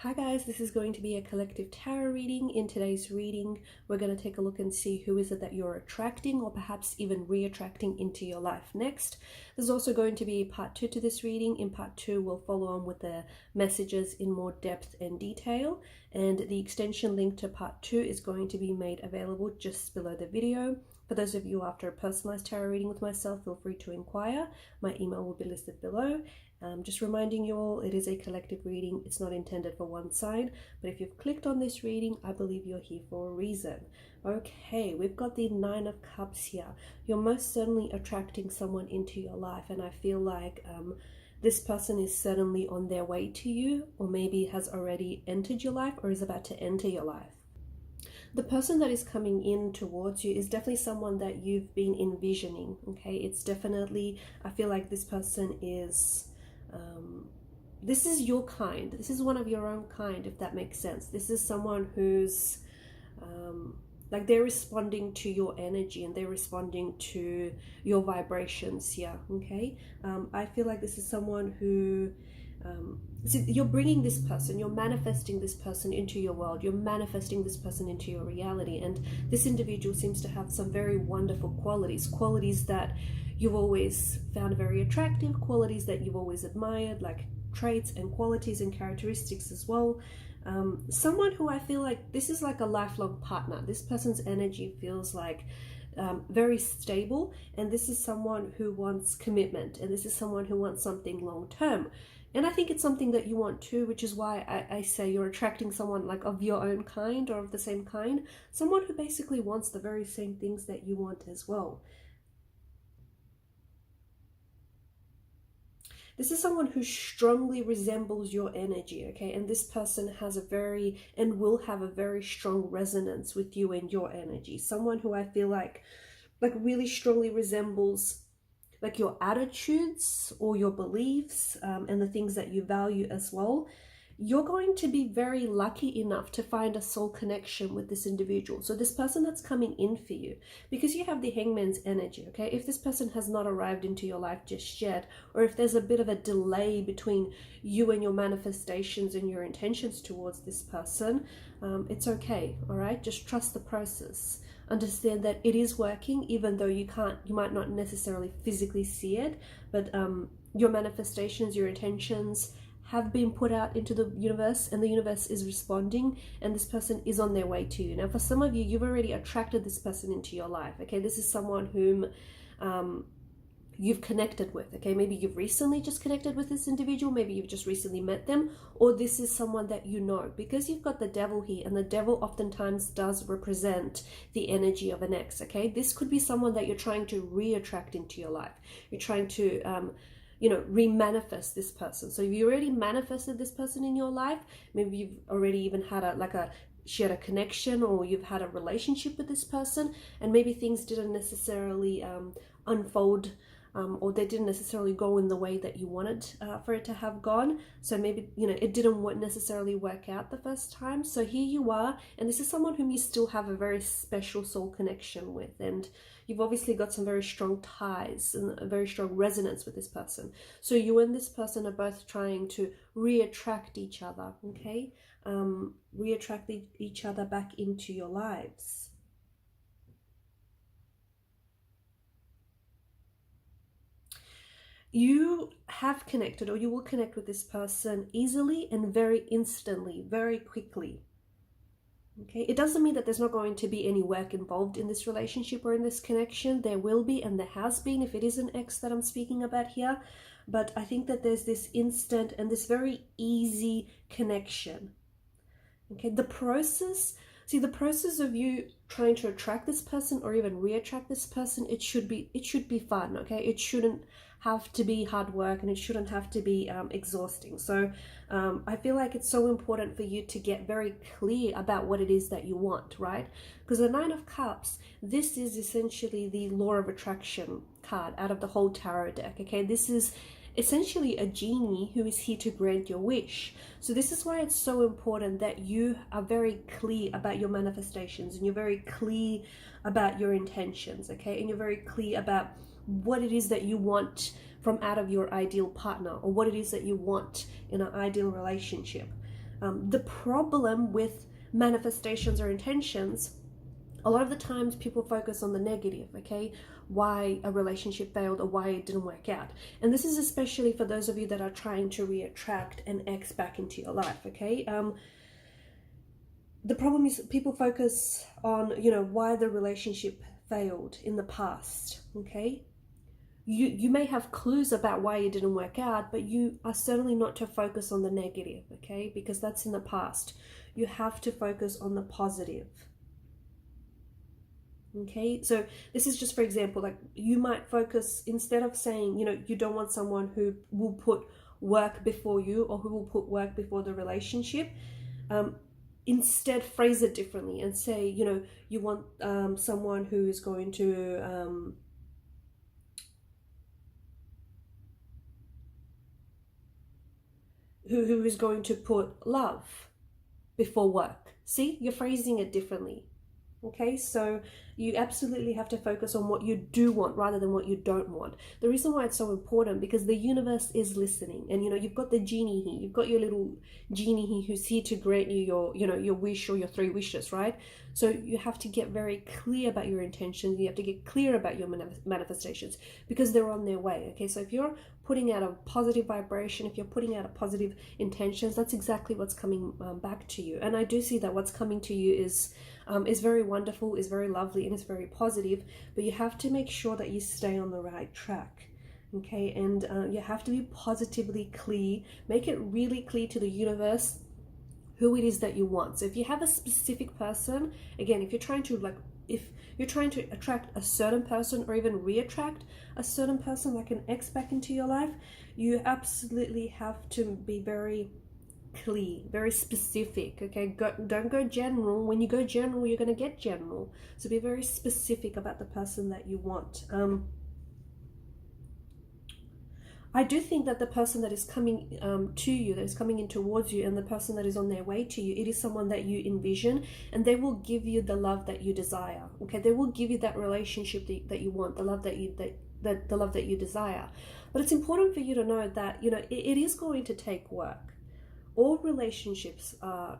Hi guys, this is going to be a collective tarot reading. In today's reading, we're going to take a look and see who is it that you're attracting or perhaps even re-attracting into your life next. There's also going to be part 2 to this reading. In part 2, we'll follow on with the messages in more depth and detail. And the extension link to part 2 is going to be made available just below the video. For those of you after a personalized tarot reading with myself, feel free to inquire. My email will be listed below. Just reminding you all, it is a collective reading. It's not intended for one side, but if you've clicked on this reading, I believe you're here for a reason. Okay, we've got the 9 of Cups here. You're most certainly attracting someone into your life, and I feel like this person is certainly on their way to you, or maybe has already entered your life or is about to enter your life. The person that is coming in towards you is definitely someone that you've been envisioning, okay? It's definitely, I feel like this person is... this is your kind. This is one of your own kind, if that makes sense. This is someone who's like they're responding to your energy and they're responding to your vibrations here, okay? I feel like this is someone who so you're bringing this person, you're manifesting this person into your world, you're manifesting this person into your reality, and this individual seems to have some very wonderful qualities that you've always found very attractive, qualities that you've always admired, like traits and qualities and characteristics as well. Someone who I feel like this is like a lifelong partner. This person's energy feels like very stable, and this is someone who wants commitment, and this is someone who wants something long term. And I think it's something that you want too, which is why I say you're attracting someone like of your own kind or of the same kind, someone who basically wants the very same things that you want as well. This is someone who strongly resembles your energy, okay? And this person has a very, and will have a very strong resonance with you and your energy. Someone who I feel like really strongly resembles like your attitudes or your beliefs and the things that you value as well. You're going to be very lucky enough to find a soul connection with this individual. So this person that's coming in for you, because you have the Hangman's energy, okay? If this person has not arrived into your life just yet, or if there's a bit of a delay between you and your manifestations and your intentions towards this person, it's okay, all right? Just trust the process. Understand that it is working, even though you might not necessarily physically see it, but your manifestations, your intentions have been put out into the universe, and the universe is responding, and this person is on their way to you. Now, for some of you, you've already attracted this person into your life, okay? This is someone whom you've connected with, okay? Maybe you've recently just connected with this individual, maybe you've just recently met them, or this is someone that you know, because you've got the devil here, and the devil oftentimes does represent the energy of an ex, okay? This could be someone that you're trying to re-attract into your life. You're trying to re-manifest this person. So if you already manifested this person in your life, maybe you've already even had shared a connection, or you've had a relationship with this person, and maybe things didn't necessarily unfold, or they didn't necessarily go in the way that you wanted for it to have gone. So maybe, it didn't necessarily work out the first time. So here you are, and this is someone whom you still have a very special soul connection with, and you've obviously got some very strong ties and a very strong resonance with this person. So you and this person are both trying to re-attract each other, okay? Re-attract each other back into your lives. You have connected, or you will connect with this person easily and very instantly, very quickly. Okay, it doesn't mean that there's not going to be any work involved in this relationship or in this connection. There will be, and there has been, if it is an ex that I'm speaking about here. But I think that there's this instant and this very easy connection. Okay, the process of you trying to attract this person or even re-attract this person, it should be fun, okay? It shouldn't have to be hard work, and it shouldn't have to be exhausting. So I feel like it's so important for you to get very clear about what it is that you want, right? Because the 9 of Cups, this is essentially the law of attraction card out of the whole tarot deck, okay? This is essentially a genie who is here to grant your wish. So this is why it's so important that you are very clear about your manifestations, and you're very clear about your intentions, okay? And you're very clear about what it is that you want from out of your ideal partner, or what it is that you want in an ideal relationship. The problem with manifestations or intentions, a lot of the times people focus on the negative, okay? Why a relationship failed or why it didn't work out. And this is especially for those of you that are trying to re-attract an ex back into your life, okay? The problem is people focus on, you know, why the relationship failed in the past, okay? You may have clues about why it didn't work out, but you are certainly not to focus on the negative, okay? Because that's in the past. You have to focus on the positive. Okay, so this is just for example, like you might focus, instead of saying, you know, you don't want someone who will put work before you or who will put work before the relationship, instead phrase it differently and say, you know, you want someone who is going to who is going to put love before work. See, you're phrasing it differently. Okay, so you absolutely have to focus on what you do want rather than what you don't want. The reason why it's so important, because the universe is listening, and you know, you've got the genie here, you've got your little genie here who's here to grant you your, you know, your wish or your 3 wishes, right? So you have to get very clear about your intentions. You have to get clear about your manifestations, because they're on their way. Okay, so if you're putting out a positive vibration, if you're putting out a positive intentions, that's exactly what's coming back to you. And I do see that what's coming to you is very wonderful, is very lovely, and is very positive, but you have to make sure that you stay on the right track. Okay, and you have to be positively clear, make it really clear to the universe who it is that you want. So if you have a specific person, again, if you're trying to attract a certain person or even re-attract a certain person, like an ex back into your life, you absolutely have to be very clear, very specific. Okay, don't go general. When you go general, you're going to get general. So be very specific about the person that you want. I do think that the person that is coming to you, that is coming in towards you, and the person that is on their way to you, it is someone that you envision, and they will give you the love that you desire. Okay, they will give you that relationship that you want, the love that you desire. But it's important for you to know that, you know, it is going to take work. All relationships are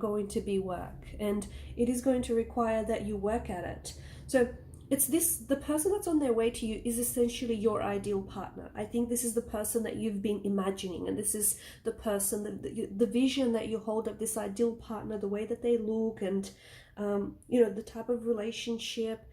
going to be work, and it is going to require that you work at it. So the person that's on their way to you is essentially your ideal partner. I think this is the person that you've been imagining, and this is the person, the vision that you hold of this ideal partner, the way that they look, and the type of relationship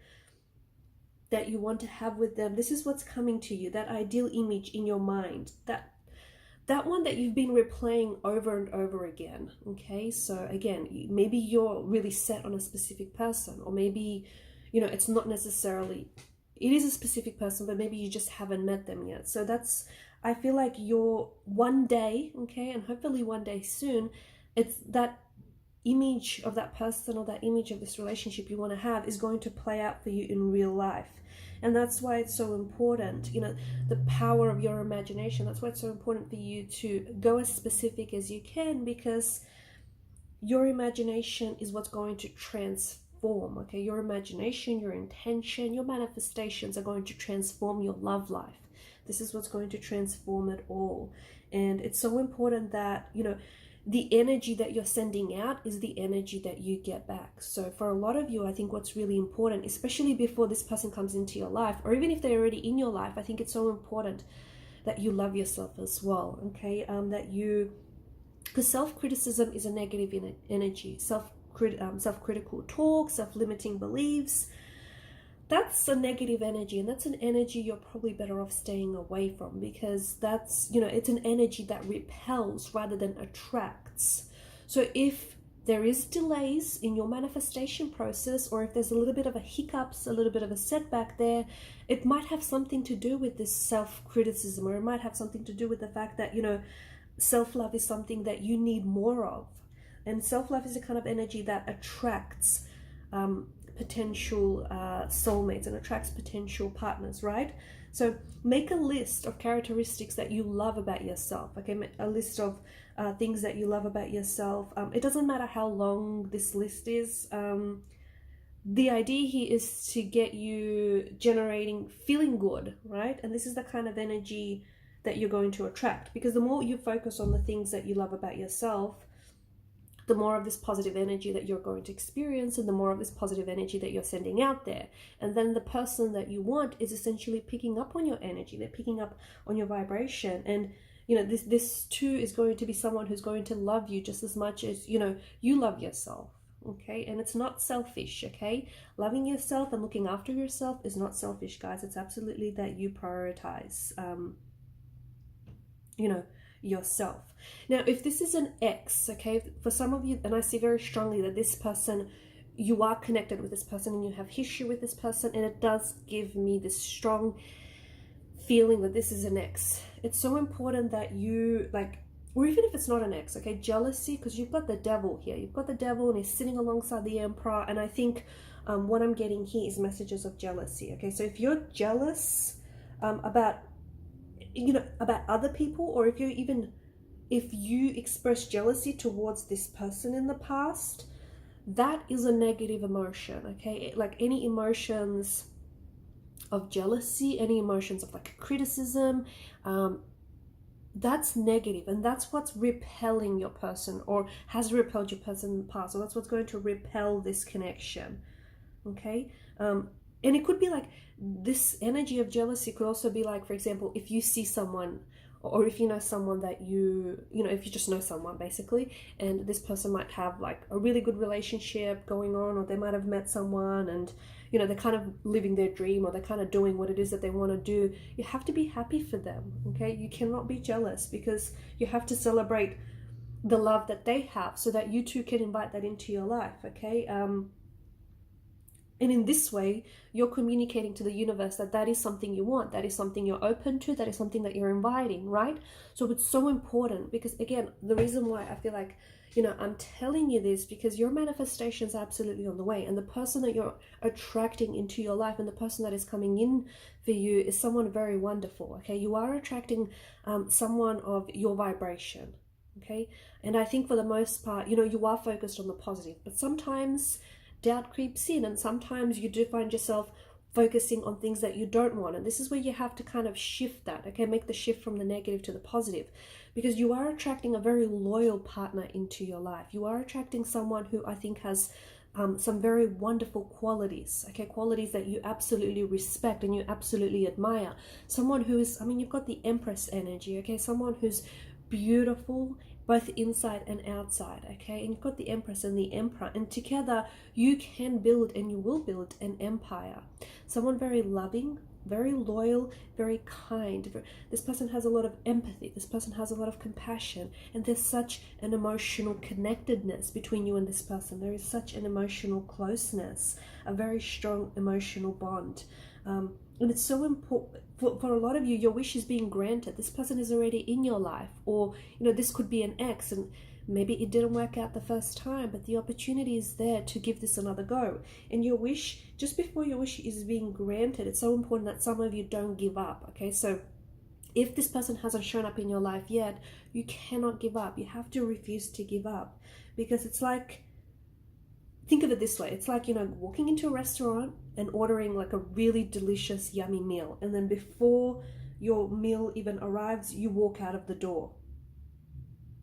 that you want to have with them. This is what's coming to you, that ideal image in your mind, that one that you've been replaying over and over again. Okay, so again, maybe you're really set on a specific person, or maybe, you know, it's not necessarily, it is a specific person, but maybe you just haven't met them yet. So I feel like you're one day, okay, and hopefully one day soon, it's that image of that person or that image of this relationship you want to have is going to play out for you in real life. And that's why it's so important, you know, the power of your imagination. That's why it's so important for you to go as specific as you can, because your imagination is what's going to transform, okay? Your imagination, your intention, your manifestations are going to transform your love life. This is what's going to transform it all. And it's so important that, you know, the energy that you're sending out is the energy that you get back. So for a lot of you, I think what's really important, especially before this person comes into your life, or even if they're already in your life, I think it's so important that you love yourself as well, okay? Because self-criticism is a negative energy. Self-critical talk, self-limiting beliefs, that's a negative energy, and that's an energy you're probably better off staying away from, because that's, you know, it's an energy that repels rather than attracts. So if there is delays in your manifestation process, or if there's a little bit of a hiccups, a little bit of a setback there, it might have something to do with this self-criticism, or it might have something to do with the fact that, you know, self-love is something that you need more of. And self-love is a kind of energy that attracts potential soulmates and attracts potential partners, right? So make a list of characteristics that you love about yourself, okay? A list of things that you love about yourself. It doesn't matter how long this list is. The idea here is to get you feeling good, right? And this is the kind of energy that you're going to attract, because the more you focus on the things that you love about yourself, the more of this positive energy that you're going to experience, and the more of this positive energy that you're sending out there. And then the person that you want is essentially picking up on your energy. They're picking up on your vibration. And you know, this too is going to be someone who's going to love you just as much as, you know, you love yourself. Okay, and it's not selfish. Okay, loving yourself and looking after yourself is not selfish, guys. It's absolutely that you prioritize you know, yourself. Now, if this is an ex, okay, for some of you, and I see very strongly that this person, you are connected with this person and you have history with this person, and it does give me this strong feeling that this is an ex. It's so important that you, like, or even if it's not an ex, okay, jealousy, because you've got the devil here. You've got the devil and he's sitting alongside the emperor, and I think what I'm getting here is messages of jealousy. Okay, so if you're jealous about, you know, about other people, or if you express jealousy towards this person in the past, that is a negative emotion. Okay, like any emotions of jealousy, any emotions of like criticism, that's negative, and that's what's repelling your person, or has repelled your person in the past. So that's what's going to repel this connection. Okay, and it could be like, this energy of jealousy could also be like, for example, if you see someone, or if you know someone that you know, if you just know someone basically, and this person might have like a really good relationship going on, or they might have met someone and, you know, they're kind of living their dream, or they're kind of doing what it is that they want to do. You have to be happy for them. Okay, you cannot be jealous, because you have to celebrate the love that they have, so that you too can invite that into your life. Okay, and in this way, you're communicating to the universe that that is something you want, that is something you're open to, that is something that you're inviting, right? So it's so important, because again, the reason why I feel like, you know, I'm telling you this, because your manifestation is absolutely on the way, and the person that you're attracting into your life, and the person that is coming in for you, is someone very wonderful. Okay, you are attracting someone of your vibration. Okay, and I think for the most part, you know, you are focused on the positive, but sometimes doubt creeps in, and sometimes you do find yourself focusing on things that you don't want, and this is where you have to kind of shift that. Okay, make the shift from the negative to the positive, because you are attracting a very loyal partner into your life. You are attracting someone who I think has some very wonderful qualities. Okay, qualities that you absolutely respect and you absolutely admire. Someone who is, I mean, you've got the Empress energy. Okay, someone who's beautiful both inside and outside. Okay, and you've got the Empress and the Emperor, and together you can build, and you will build, an empire. Someone very loving, very loyal, very kind. This person has a lot of empathy. This person has a lot of compassion, and there's such an emotional connectedness between you and this person. There is such an emotional closeness, a very strong emotional bond. And it's so important for a lot of you. Your wish is being granted. This person is already in your life, or, you know, this could be an ex, and maybe it didn't work out the first time, but the opportunity is there to give this another go. And your wish, just before your wish is being granted, it's so important that some of you don't give up. Okay, so if this person hasn't shown up in your life yet, you cannot give up. You have to refuse to give up, because it's like, think of it this way. It's like, you know, walking into a restaurant and ordering like a really delicious, yummy meal, and then before your meal even arrives, you walk out of the door.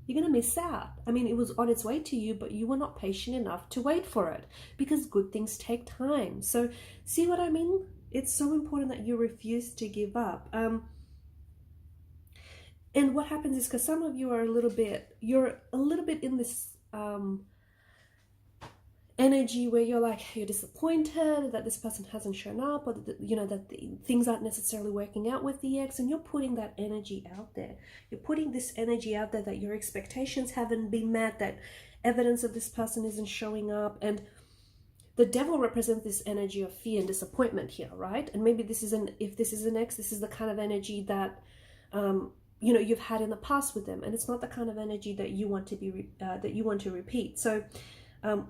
You're going to miss out. I mean, it was on its way to you, but you were not patient enough to wait for it, because good things take time. So see what I mean? It's so important that you refuse to give up. And what happens is, because some of you are you're a little bit in this energy where you're like, you're disappointed that this person hasn't shown up, or that, you know, that things aren't necessarily working out with the ex, and you're putting that energy out there. You're putting this energy out there that your expectations haven't been met, that evidence of this person isn't showing up, and the devil represents this energy of fear and disappointment here, right? And maybe if this is an ex, this is the kind of energy that you know, you've had in the past with them, and it's not the kind of energy that you want to repeat. So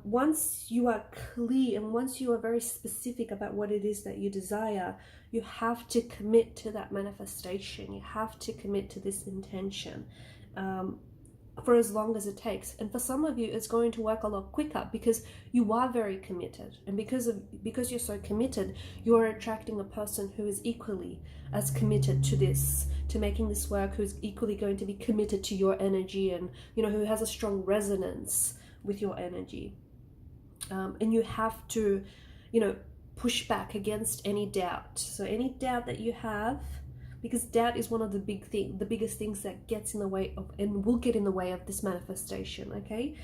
once you are clear, and once you are very specific about what it is that you desire, you have to commit to that manifestation. You have to commit to this intention for as long as it takes. And for some of you, it's going to work a lot quicker, because you are very committed, and because you're so committed, you are attracting a person who is equally as committed to this, to making this work, who's equally going to be committed to your energy, and, you know, who has a strong resonance with your energy. And you have to, you know, push back against any doubt. So any doubt that you have, because doubt is one of the biggest things that gets in the way of, and will get in the way of this manifestation, okay?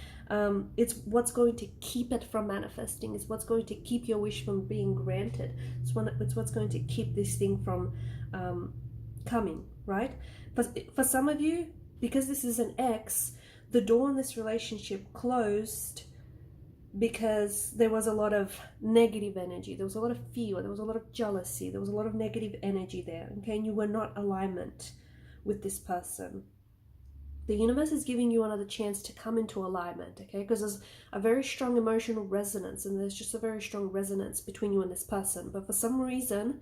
It's what's going to keep it from manifesting. It's what's going to keep your wish from being granted. It's what's going to keep this thing from coming, right? But for some of you, because this is an ex, the door in this relationship closed because there was a lot of negative energy, there was a lot of fear, there was a lot of jealousy, there was a lot of negative energy there, okay? And you were not alignment with this person. The universe is giving you another chance to come into alignment, okay? Because there's a very strong emotional resonance, and there's just a very strong resonance between you and this person. But for some reason,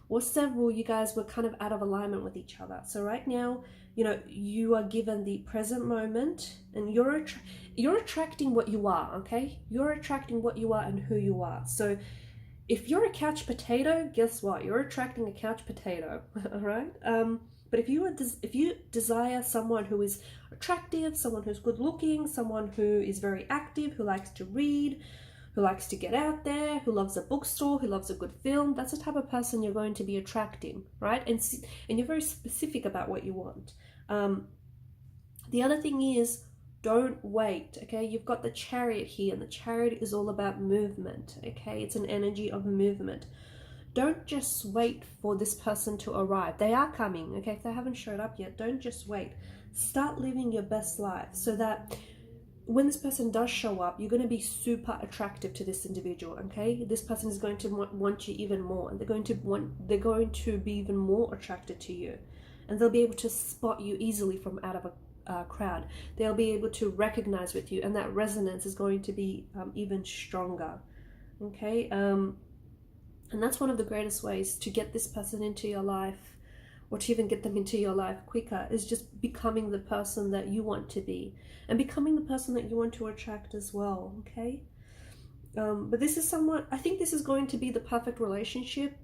or several, you guys were kind of out of alignment with each other. So right now, you know, you are given the present moment, and you're attracting what you are, okay? You're attracting what you are and who you are. So if you're a couch potato, guess what? You're attracting a couch potato, all right? But if you desire someone who is attractive, someone who's good looking, someone who is very active, who likes to read, who likes to get out there, who loves a bookstore, who loves a good film, that's the type of person you're going to be attracting, right? And you're very specific about what you want. The other thing is, don't wait, okay? You've got the Chariot here, and the Chariot is all about movement, okay? It's an energy of movement. Don't just wait for this person to arrive. They are coming, okay? If they haven't showed up yet, don't just wait. Start living your best life so that when this person does show up, you're going to be super attractive to this individual, okay? This person is going to want you even more, and they're going to be even more attracted to you, and they'll be able to spot you easily from out of a crowd. They'll be able to recognize with you, and that resonance is going to be even stronger, okay? And that's one of the greatest ways to get this person into your life, or to even get them into your life quicker, is just becoming the person that you want to be, and becoming the person that you want to attract as well, okay? But this is someone, I think this is going to be the perfect relationship,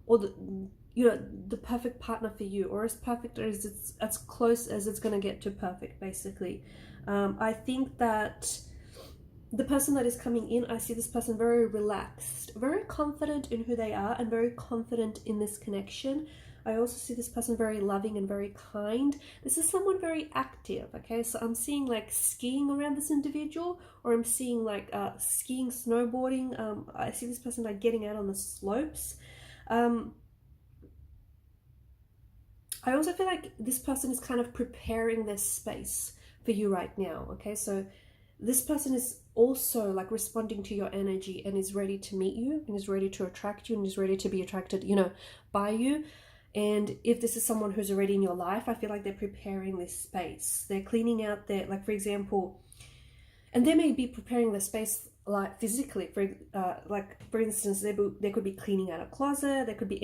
or the perfect partner for you, or as perfect as it's as close as it's going to get to perfect, basically. I think that the person that is coming in, I see this person very relaxed, very confident in who they are, and very confident in this connection. I also see this person very loving and very kind. This is someone very active, okay? So I'm seeing like skiing around this individual, or I'm seeing like skiing, snowboarding. I see this person like getting out on the slopes. I also feel like this person is kind of preparing this space for you right now, okay? So this person is also like responding to your energy, and is ready to meet you, and is ready to attract you, and is ready to be attracted, you know, by you. And if this is someone who's already in your life, I feel like they're preparing this space. They're cleaning out their, like, for example, and they may be preparing the space like physically, for instance, they could be cleaning out a closet, they could be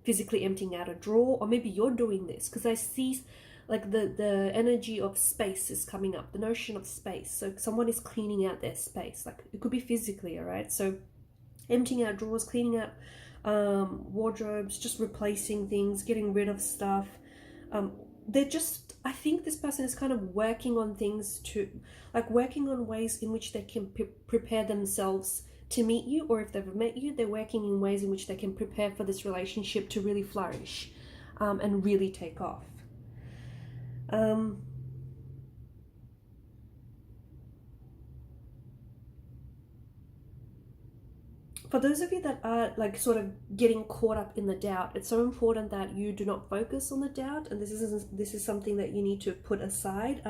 physically emptying out a drawer, or maybe you're doing this, because I see like the energy of space is coming up, the notion of space. So someone is cleaning out their space, like it could be physically, all right? So emptying out drawers, cleaning out wardrobes, just replacing things, getting rid of stuff. I think this person is kind of working on things working on ways in which they can prepare themselves to meet you, or if they've met you, they're working in ways in which they can prepare for this relationship to really flourish and really take off. For those of you that are like sort of getting caught up in the doubt, it's so important that you do not focus on the doubt, and this is something that you need to put aside.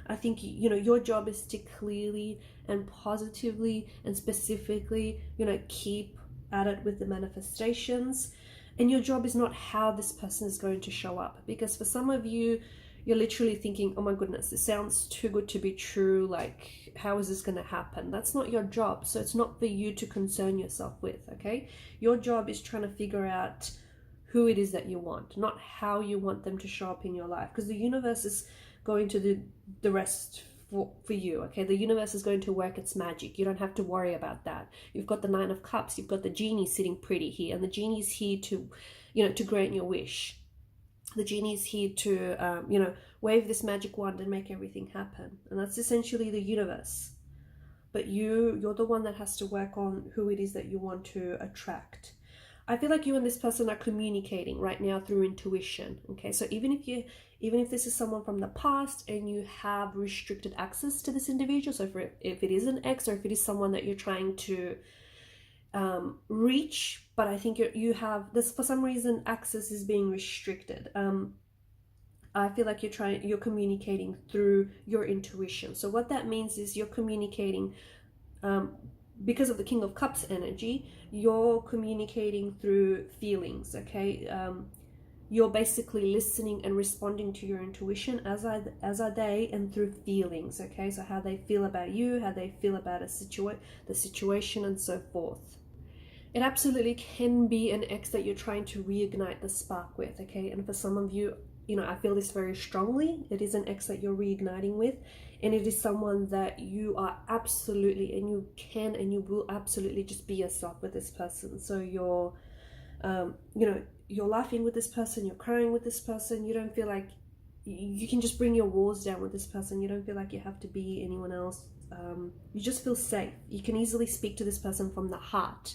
I think, you know, your job is to clearly and positively and specifically, you know, keep at it with the manifestations. And your job is not how this person is going to show up, because for some of you, you're literally thinking, oh my goodness, this sounds too good to be true. Like, how is this going to happen? That's not your job. So it's not for you to concern yourself with, okay? Your job is trying to figure out who it is that you want, not how you want them to show up in your life, because the universe is going to do the rest for you, okay? The universe is going to work its magic. You don't have to worry about that. You've got the Nine of Cups. You've got the genie sitting pretty here, and the genie is here to, you know, to grant your wish. The genie is here to, you know, wave this magic wand and make everything happen. And that's essentially the universe. but you're the one that has to work on who it is that you want to attract. I feel like you and this person are communicating right now through intuition. Okay, so even if this is someone from the past and you have restricted access to this individual, so if it is an ex, or if it is someone that you're trying to reach, but I think you have this, for some reason access is being restricted. I feel like you're communicating through your intuition. So what that means is you're communicating because of the King of Cups energy, you're communicating through feelings, okay? You're basically listening and responding to your intuition, as are they, and through feelings, okay? So how they feel about you, how they feel about the situation, and so forth. It absolutely can be an ex that you're trying to reignite the spark with, okay? And for some of you, you know, I feel this very strongly. It is an ex that you're reigniting with, and it is someone that you are absolutely, and you can and you will absolutely just be yourself with this person. So you're, you know, you're laughing with this person, you're crying with this person. You don't feel like you can just bring your walls down with this person. You don't feel like you have to be anyone else. You just feel safe. You can easily speak to this person from the heart,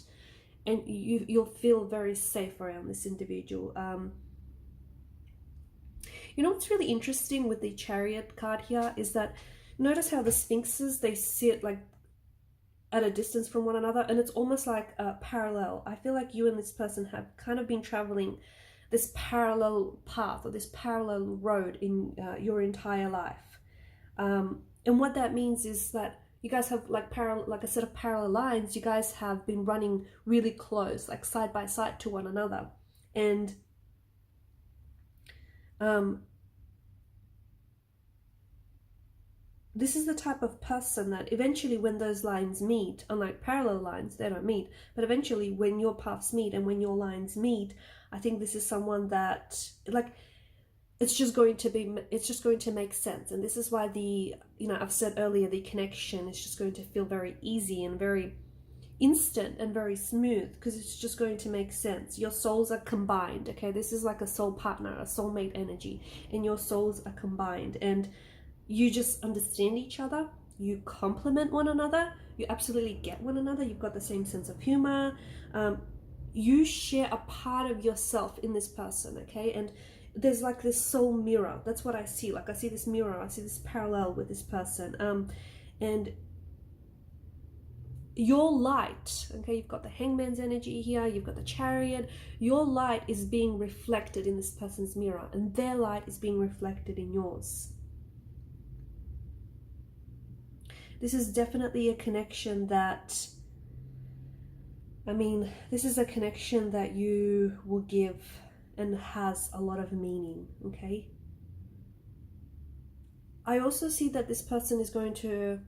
and you'll feel very safe around this individual. You know what's really interesting with the Chariot card here is that notice how the Sphinxes, they sit like at a distance from one another, and it's almost like a parallel. I feel like you and this person have kind of been traveling this parallel path, or this parallel road in your entire life. And what that means is that you guys have like a set of parallel lines. You guys have been running really close, like side by side to one another. And this is the type of person that eventually, when those lines meet, unlike parallel lines, they don't meet, but eventually when your paths meet and when your lines meet, I think this is someone that, like, it's just going to make sense. And this is why I've said earlier, the connection is just going to feel very easy and very instant and very smooth, because it's just going to make sense. Your souls are combined, okay? This is like a soul partner, a soulmate energy, and your souls are combined, and you just understand each other, you complement one another, you absolutely get one another, you've got the same sense of humor, you share a part of yourself in this person, okay? And there's like this soul mirror. That's what I see. Like, I see this mirror, I see this parallel with this person, and your light, okay, you've got the Hangman's energy here, you've got the Chariot. Your light is being reflected in this person's mirror, and their light is being reflected in yours. This is definitely a connection that, this is a connection that you will give and has a lot of meaning, okay? I also see that this person is going to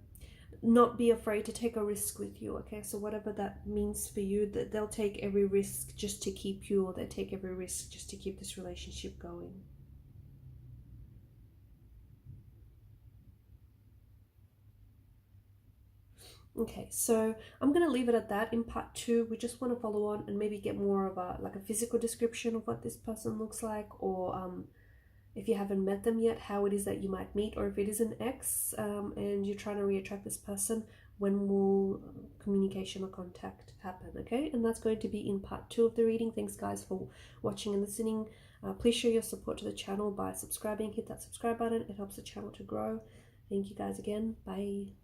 not be afraid to take a risk with you, okay? So whatever that means for you, that they'll take every risk just to keep you, or they take every risk just to keep this relationship going. Okay, so I'm going to leave it at that. In part 2, we just want to follow on and maybe get more of a physical description of what this person looks like, or if you haven't met them yet, how it is that you might meet, or if it is an ex and you're trying to reattract this person, when will communication or contact happen, okay? And that's going to be in part 2 of the reading. Thanks guys for watching and listening. Please show your support to the channel by subscribing. Hit that subscribe button. It helps the channel to grow. Thank you guys again. Bye.